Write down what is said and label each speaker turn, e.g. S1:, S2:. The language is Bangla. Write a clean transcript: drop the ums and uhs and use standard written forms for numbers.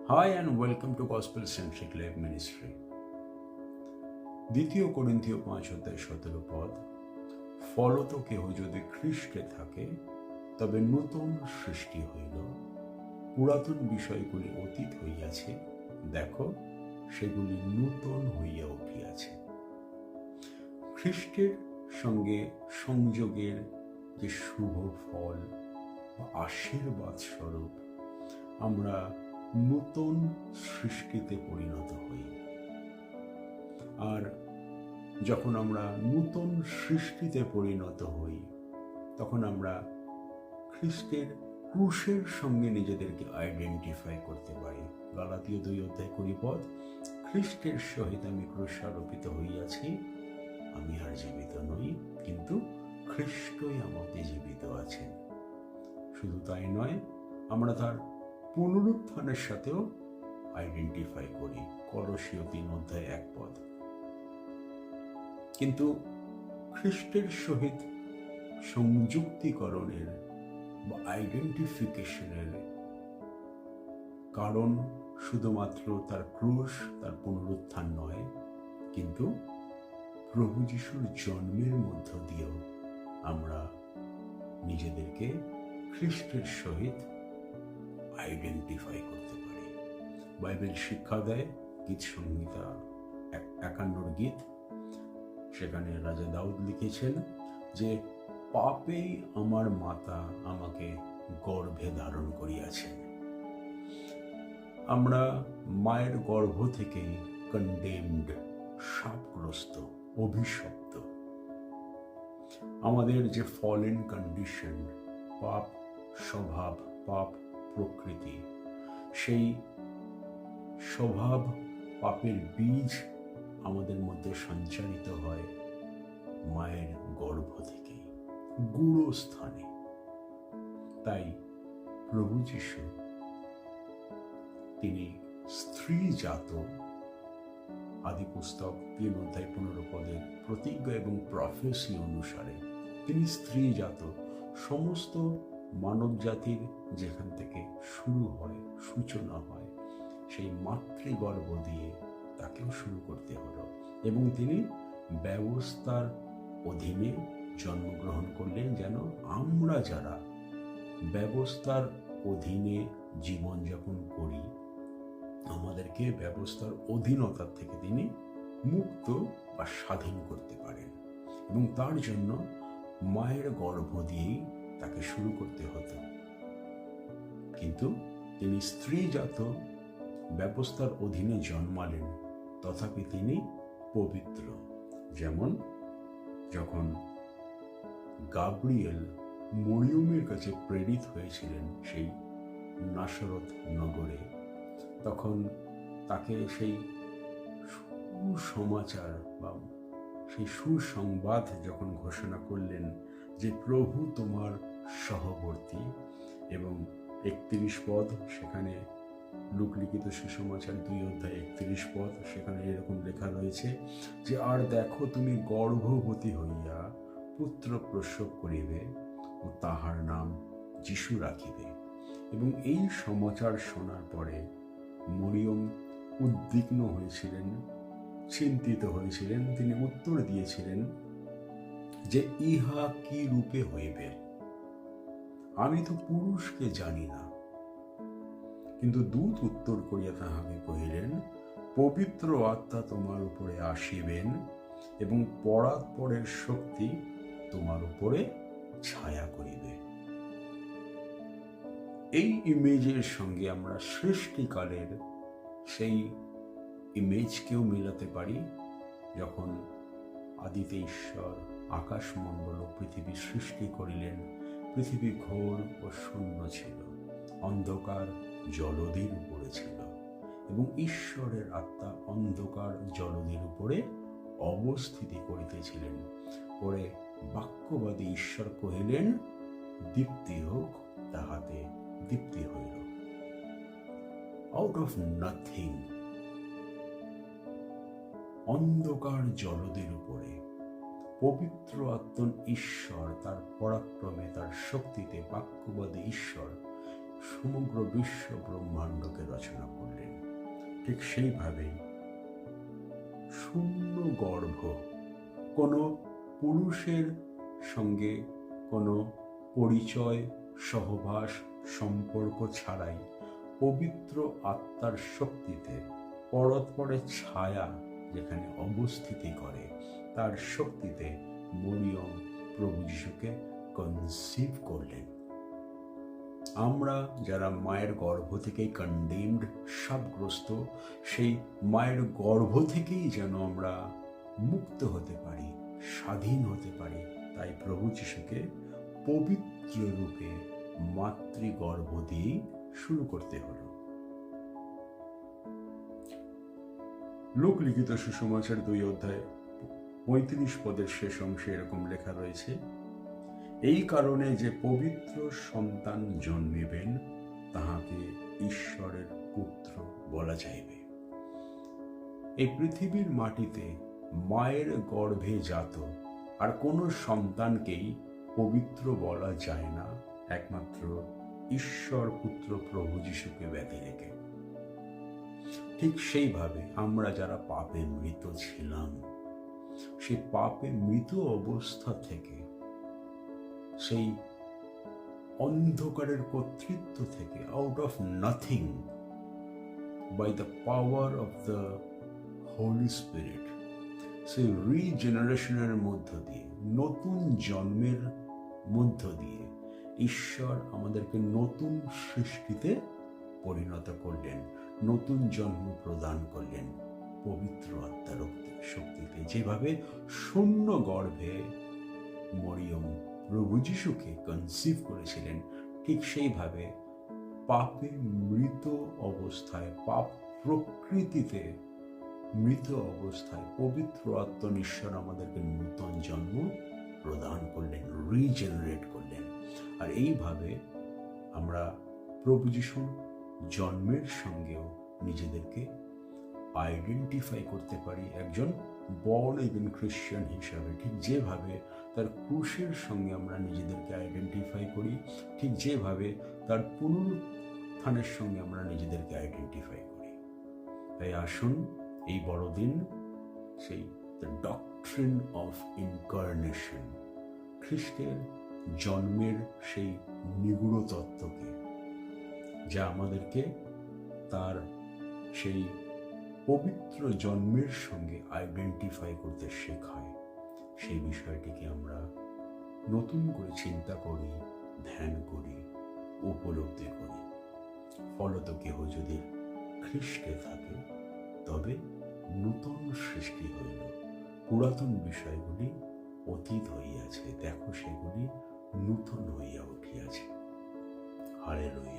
S1: Hi and welcome to Gospel Centric Life Ministry. 2 Corinthians 5:17 ফলত কেহ যদি খ্রিস্টে থাকে তবে নূতন সৃষ্টি হইল, পুরাতন বিষয়গুলি অতীত হইয়াছে, দেখো সেগুলি নূতন হইয়া উঠিয়াছে। খ্রিস্টের সঙ্গে সংযোগের যে শুভ ফল বা আশীর্বাদ স্বরূপ আমরা নূতন সৃষ্টিতে পরিণত হই। আর যখন আমরা নূতন সৃষ্টিতে পরিণত হই তখন আমরা খ্রিস্টের ক্রুশের সঙ্গে নিজেদেরকে আইডেন্টিফাই করতে পারি। গালাতীয় 2:20 খ্রিস্টের সহিত আমি ক্রুশারোপিত হইয়াছি, আমি আর জীবিত নই, কিন্তু খ্রিস্টই আমাতে জীবিত আছেন। শুধু তাই নয়, আমরা তার পুনরুত্থানের সাথেও আইডেন্টিফাই করি। কলসীয় 3:1। কিন্তু খ্রিস্টের সহিত সংযুক্তিকরণের বা আইডেন্টিফিকেশনের কারণ শুধুমাত্র তার ক্রুশ, তার পুনরুত্থান নয়, কিন্তু প্রভু যিশুর জন্মের মধ্য দিয়েও আমরা নিজেদেরকে খ্রিস্টের সহিত আইডেন্টিফাই করতে পারি। বাইবেল শিক্ষা দেয়, গীত সংহিতা 51 গীত, সেখানে রাজা দাউদ লিখেছেন যে পাপেই আমার মাতা আমাকে গর্ভে ধারণ করিয়াছেন। আমরা মায়ের গর্ভ থেকেই কন্ডেমড, শাপগ্রস্ত, অভিশপ্ত। আমাদের যে ফলেন কন্ডিশন, পাপ স্বভাব, পাপ প্রকৃতি, সেই স্বভাব পাপের বীজ আমাদের মধ্যে সঞ্চারিত হয় মায়ের গর্ভ থেকে, গূঢ় স্থানে। তাই প্রভু যীশু তিনি স্ত্রীজাত, আদিপুস্তক 3:15 প্রতিজ্ঞা এবং প্রফেসি অনুসারে তিনি স্ত্রীজাত। সমস্ত মানব জাতির যেখান থেকে শুরু হয়, সূচনা হয়, সেই মাতৃগর্ভ দিয়ে তাকেও শুরু করতে হলো। এবং তিনি ব্যবস্থার অধীনে জন্মগ্রহণ করলেন, যেন আমরা যারা ব্যবস্থার অধীনে জীবনযাপন করি আমাদেরকে ব্যবস্থার অধীনতার থেকে তিনি মুক্ত বা স্বাধীন করতে পারেন। এবং তার জন্য মায়ের গর্ভ দিয়েই তাকে শুরু করতে হতো। কিন্তু তিনি স্ত্রীজাত, ব্যবস্থার অধীনে জন্মালেন, তথাপি তিনি পবিত্র। যেমন যখন গাব্রিয়েল মরিয়মের কাছে প্রেরিত হয়েছিলেন সেই নাসরত নগরে, তখন তাকে সেই সুসমাচার বা সেই সুসংবাদ যখন ঘোষণা করলেন যে প্রভু তোমার সহবর্তী, এবং 31 সেখানে লূক লিখিত সুসমাচার 2:31 সেখানে এরকম লেখা রয়েছে যে আর দেখো তুমি গর্ভবতী হইয়া পুত্র প্রসব করিবে ও তাহার নাম যিশু রাখিবে। এবং এই সমাচার শোনার পরে মরিয়ম উদ্বিগ্ন হয়েছিলেন, চিন্তিত হয়েছিলেন। তিনি উত্তর দিয়েছিলেন যে ইহা কি রূপে হইবে, আমি তো পুরুষকে জানি না। কিন্তু দূত উত্তর করিয়া তাহাকে কহিলেন, পবিত্র আত্মা তোমার উপরে আসিবেন এবং পরাৎপরের শক্তি তোমার উপরে ছায়া করিবে। এই ইমেজের সঙ্গে আমরা সৃষ্টিকালের সেই ইমেজকেও মেলাতে পারি, যখন আদিতে ঈশ্বর আকাশমণ্ডল ও পৃথিবী সৃষ্টি করিলেন। পৃথিবী ঘোর ও শূন্য ছিল, অন্ধকার জলধির উপরে ছিল, এবং ঈশ্বরের আত্মা অন্ধকার জলধির উপরে অবস্থিতি করিতেছিলেন। পরে বাক্যবাদী ঈশ্বর কহিলেন, দীপ্তি হোক, তাহাতে দীপ্তি হইল। আউট অফ নাথিং, অন্ধকার জলধির উপরে পবিত্র আত্মন ঈশ্বর তার পরাক্রমে, তার শক্তিতে, বাক্যবাদী ঈশ্বর সমগ্র বিশ্ব ব্রহ্মাণ্ডকে রচনা করলেন। ঠিক সেইভাবেই শূন্য গর্ভ, কোনো পুরুষের সঙ্গে কোনো পরিচয়, সহবাস, সম্পর্ক ছাড়াই পবিত্র আত্মার শক্তিতে পরস্পরের ছায়া যেখানে অবস্থিতি করে তার শক্তিতে মরিয়ম প্রভু যিশুকে কনসিভ করলেন। আমরা যারা মায়ের গর্ভ থেকেই কন্ডেমড, শাপগ্রস্ত, সেই মায়ের গর্ভ থেকেই যেন আমরা মুক্ত হতে পারি, স্বাধীন হতে পারি, তাই প্রভু যিশুকে পবিত্র রূপে মাতৃগর্ভ দিয়েই শুরু করতে হলো। লোক লিখিত সুসমাচার 2 অধ্যায় 35 পদের শেষ অংশে এরকম লেখা রয়েছে, এই কারণে যে পবিত্র সন্তান জন্মিবেন তাহাকে ঈশ্বরের পুত্র বলা যাইবে। এই পৃথিবীর মাটিতে মায়ের গর্ভে জাত আর কোনো সন্তানকেই পবিত্র বলা যায় না, একমাত্র ঈশ্বর পুত্র প্রভু যিশুকে ব্যতি রেখে। ঠিক সেইভাবে আমরা যারা পাপে মৃত ছিলাম, সেই পাপে মৃত অবস্থা থেকে, সেই অন্ধকারের কর্তৃত্ব থেকে, out of nothing, by the power of the holy spirit, সেই রিজেনারেশনের মধ্য দিয়ে, নতুন জন্মের মধ্য দিয়ে ঈশ্বর আমাদেরকে নতুন সৃষ্টিতে পরিণত করলেন, নতুন জন্ম প্রদান করলেন পবিত্র আত্মার শক্তিতে। যেভাবে শূন্য গর্ভে মরিয়ম প্রভু যিশুকে কনসিভ করেছিলেন, ঠিক সেইভাবে পাপে মৃত অবস্থায়, পাপ প্রকৃতিতে মৃত অবস্থায় পবিত্র আত্মা ঈশ্বর আমাদেরকে নূতন জন্ম প্রদান করলেন, রিজেনারেট করলেন। আর এইভাবে আমরা প্রভু যিশুর জন্মের সঙ্গেও নিজেদেরকে আইডেন্টিফাই করতে পারি একজন বর্ন এগেন খ্রিস্টান হিসাবে। ঠিক যেভাবে তার ক্রুশের সঙ্গে আমরা নিজেদেরকে আইডেন্টিফাই করি, ঠিক যেভাবে তার পুনরুত্থানের সঙ্গে আমরা নিজেদেরকে আইডেন্টিফাই করি। তাই আসুন এই বড়দিন সেই দ্য ডক্ট্রিন অফ ইনকার্নেশন, খ্রিস্টের জন্মের সেই নিগূঢ় তত্ত্বকে, যা আমাদেরকে তার সেই পবিত্র জন্মের সঙ্গে আইডেন্টিফাই করতে শেখায়, সেই বিষয়টিকে আমরা নতুন করে চিন্তা করি, ধ্যান করি, উপলব্ধি করি। ফলত কেহ যদি খ্রিস্টে থাকে তবে নূতন সৃষ্টি হইল, পুরাতন বিষয়গুলি অতীত হইয়াছে, দেখো সেগুলি নূতন হইয়া উঠিয়াছে। হালেলুয়া।